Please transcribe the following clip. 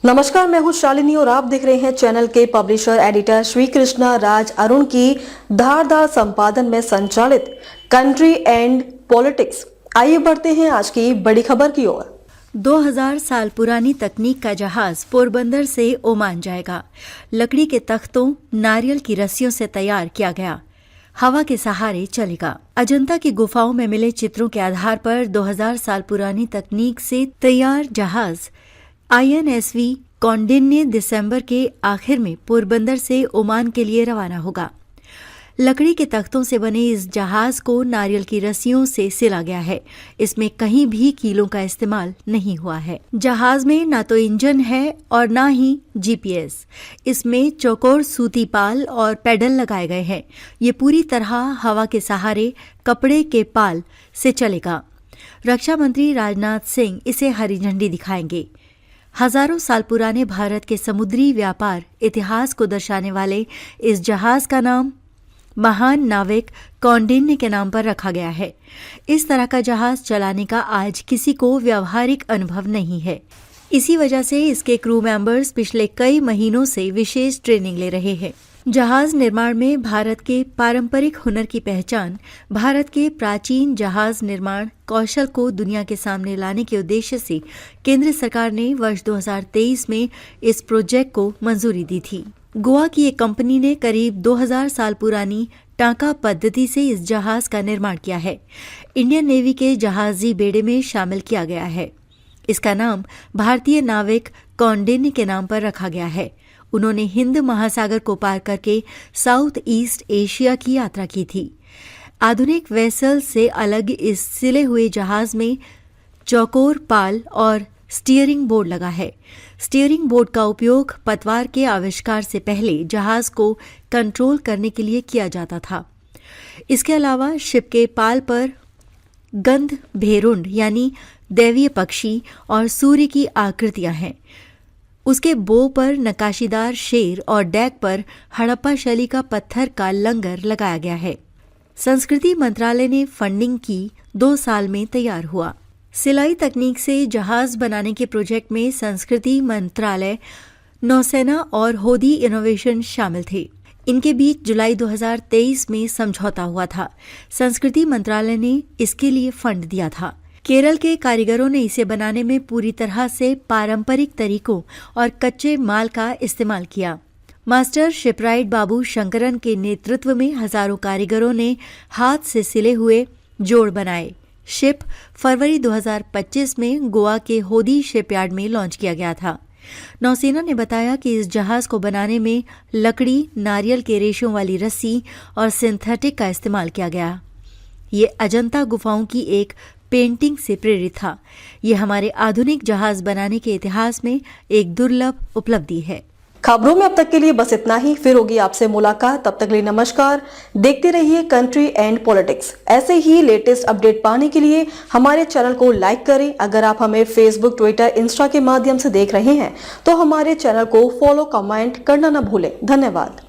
नमस्कार, मैं हूं शालिनी और आप देख रहे हैं चैनल के पब्लिशर एडिटर श्री कृष्णा राज अरुण की धारदार संपादन में संचालित कंट्री एंड पॉलिटिक्स। आइए बढ़ते हैं आज की बड़ी खबर की ओर। 2000 साल पुरानी तकनीक का जहाज पोरबंदर से ओमान जाएगा। लकड़ी के तख्तों, नारियल की रस्सियों से तैयार किया गया, हवा के सहारे चलेगा। अजंता की गुफाओं में मिले चित्रों के आधार पर 2000 साल पुरानी तकनीक से तैयार जहाज INSV कौंडिन्य दिसंबर के आखिर में पोरबंदर से ओमान के लिए रवाना होगा। लकड़ी के तख्तों से बने इस जहाज को नारियल की रस्सियों से सिला गया है। इसमें कहीं भी कीलों का इस्तेमाल नहीं हुआ है। जहाज में ना तो इंजन है और ना ही GPS। इसमें चौकोर सूती पाल और पैडल लगाए गए हैं। ये पूरी तरह हवा के सहारे कपड़े के पाल से चलेगा। रक्षा मंत्री राजनाथ सिंह इसे हरी झंडी दिखाएंगे। हजारों साल पुराने भारत के समुद्री व्यापार इतिहास को दर्शाने वाले इस जहाज का नाम महान नाविक कौंडिन्य के नाम पर रखा गया है। इस तरह का जहाज चलाने का आज किसी को व्यावहारिक अनुभव नहीं है। इसी वजह से इसके क्रू मेंबर्स पिछले कई महीनों से विशेष ट्रेनिंग ले रहे हैं। जहाज निर्माण में भारत के पारंपरिक हुनर की पहचान, भारत के प्राचीन जहाज निर्माण कौशल को दुनिया के सामने लाने के उद्देश्य से केंद्र सरकार ने वर्ष 2023 में इस प्रोजेक्ट को मंजूरी दी थी। गोवा की एक कंपनी ने करीब 2000 साल पुरानी टांका पद्धति से इस जहाज का निर्माण किया है। इंडियन नेवी के जहाजी बेड़े में शामिल किया गया है। इसका नाम भारतीय नाविक कौंडिन्य के नाम पर रखा गया है। उन्होंने हिंद महासागर को पार करके साउथ ईस्ट एशिया की यात्रा की थी। आधुनिक वेसल से अलग इस सिले हुए जहाज में चौकोर पाल और स्टीयरिंग बोर्ड लगा है। स्टीयरिंग बोर्ड का उपयोग पतवार के आविष्कार से पहले जहाज को कंट्रोल करने के लिए किया जाता था। इसके अलावा शिप के पाल पर गंध भेरुंड यानी दैवीय पक्षी और सूर्य की आकृतियां हैं। उसके बो पर नक्काशीदार शेर और डेक पर हड़प्पा शैली का पत्थर का लंगर लगाया गया है। संस्कृति मंत्रालय ने फंडिंग की, 2 साल में तैयार हुआ। सिलाई तकनीक से जहाज बनाने के प्रोजेक्ट में संस्कृति मंत्रालय, नौसेना और होदी इनोवेशन शामिल थे। इनके बीच जुलाई 2023 में समझौता हुआ था। संस्कृति मंत्रालय ने इसके लिए फंड दिया था। केरल के कारीगरों ने इसे बनाने में पूरी तरह से पारंपरिक तरीकों और कच्चे माल का इस्तेमाल किया। मास्टर शिपराइट बाबू शंकरन के नेतृत्व में हजारों कारीगरों ने हाथ से सिले हुए जोड़ बनाए। शिप फरवरी 2025 में गोवा के होदी शिपयार्ड में लॉन्च किया गया था। नौसेना ने बताया कि इस जहाज को बनाने में लकड़ी, नारियल के रेशों वाली रस्सी और सिंथेटिक का इस्तेमाल किया गया। ये अजंता गुफाओं की एक पेंटिंग से प्रेरित था। ये हमारे आधुनिक जहाज बनाने के इतिहास में एक दुर्लभ उपलब्धि है। खबरों में अब तक के लिए बस इतना ही। फिर होगी आपसे मुलाकात। तब तक के लिए नमस्कार। देखते रहिए कंट्री एंड पॉलिटिक्स। ऐसे ही लेटेस्ट अपडेट पाने के लिए हमारे चैनल को लाइक करें। अगर आप हमें फेसबुक, ट्विटर, इंस्टा के माध्यम से देख रहे हैं तो हमारे चैनल को फॉलो, कमेंट करना न भूलें। धन्यवाद।